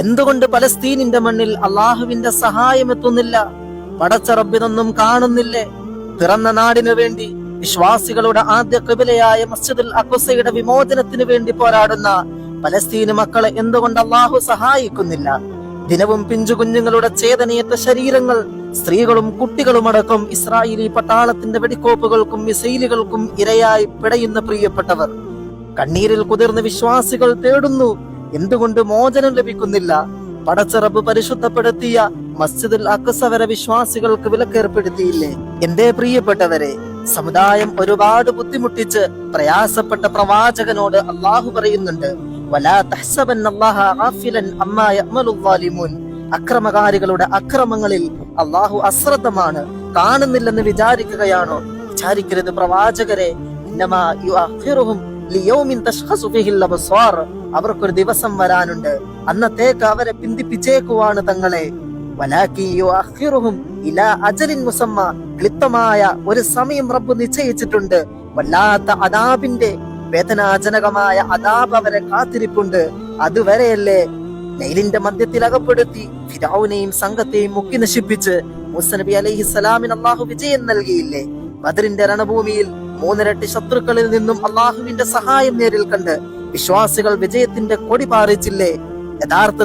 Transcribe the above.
എന്തുകൊണ്ട് പലസ്തീനിന്റെ മണ്ണിൽ അള്ളാഹുവിന്റെ സഹായം എത്തുന്നില്ല? പടച്ച റബ്ബിനൊന്നും കാണുന്നില്ലേ? പിറന്ന നാടിനു വേണ്ടി, വിശ്വാസികളുടെ ആദ്യ ഖിബലയായ മസ്ജിദുൽ അഖ്സയുടെ വിമോചനത്തിന് വേണ്ടി പോരാടുന്ന പലസ്തീന് മക്കളെ എന്തുകൊണ്ട് അള്ളാഹു സഹായിക്കുന്നില്ല? ദിനവും പിഞ്ചു കുഞ്ഞുങ്ങളുടെ ചേതനയേറ്റ ശരീരങ്ങൾ, സ്ത്രീകളും കുട്ടികളുമടക്കം ഇസ്രായേലി പട്ടാളത്തിന്റെ വെടിക്കോപ്പുകൾക്കും മിസൈലുകൾക്കും ഇരയായി പിടയുന്ന പ്രിയപ്പെട്ടവർ. കണ്ണീരിൽ കുതിർന്ന വിശ്വാസികൾ തേടുന്നു, എന്തുകൊണ്ട് മോചനം ലഭിക്കുന്നില്ല? പടച്ച റബ്ബ് പരിശുദ്ധപ്പെടുത്തിയ മസ്ജിദുൽ അഖ്സ വരെ വിശ്വാസികൾക്ക് വിലക്കേർപ്പെടുത്തിയില്ലേ? എന്റെ പ്രിയപ്പെട്ടവരെ, സമുദായം ഒരുപാട് ബുദ്ധിമുട്ടിച്ച് പ്രയാസപ്പെട്ട പ്രവാചകനോട് അള്ളാഹു പറയുന്നുണ്ട്, വലാ തഹ്സബന്നല്ലാഹ ഗാഫിലൻ അമ്മാ യഅമലുൽ ളാലിമൂൻ. അക്രമകാരികളുടെ അക്രമങ്ങളിൽ അള്ളാഹു അശ്രദ്ധമാണ്, കാണുന്നില്ലെന്ന് വിചാരിക്കുകയാണോ? വിചാരിക്കരുത് പ്രവാചകരെ. ഇന്നമാ യുഅഖിറുഹും ലിയൗമിൻ തശ്ഖസു ഫീഹിൽ അബ്സാർ. അവർക്കൊരു ദിവസം വരാനുണ്ട്, അന്നത്തേക്ക് അവരെ പിന്തിപ്പിച്ചേക്കുവാണ് തങ്ങളെ. വലാകി യുഅഖിറുഹും ഇലാ അജലിൻ മുസമ്മ. ക്ലിപ്തമായ ഒരു സമയം റബ്ബ് നിശ്ചയിച്ചിട്ടുണ്ട്. വല്ലാത്ത അദാബിന്റെ വേദനാജനകമായ അദാബ് അവരെ കാത്തിരിപ്പുണ്ട്. അതുവരെയല്ലേ നൈലിന്റെ മധ്യത്തിൽ അകപ്പെടുത്തി ഫിറഔനെയും സംഘത്തെയും മുക്കി നശിപ്പിച്ച് മൂസ നബി അലൈഹിസ്സലാമിന് അള്ളാഹു വിജയം നൽകിയില്ലേ? ബദറിന്റെ രണഭൂമിയിൽ 3 ഇരട്ടി ശത്രുക്കളിൽ നിന്നും അള്ളാഹുവിന്റെ സഹായം നേരിൽ കണ്ട് വിശ്വാസികൾ വിജയത്തിന്റെ കൊടി പാറിച്ചില്ലേ? യഥാർത്ഥ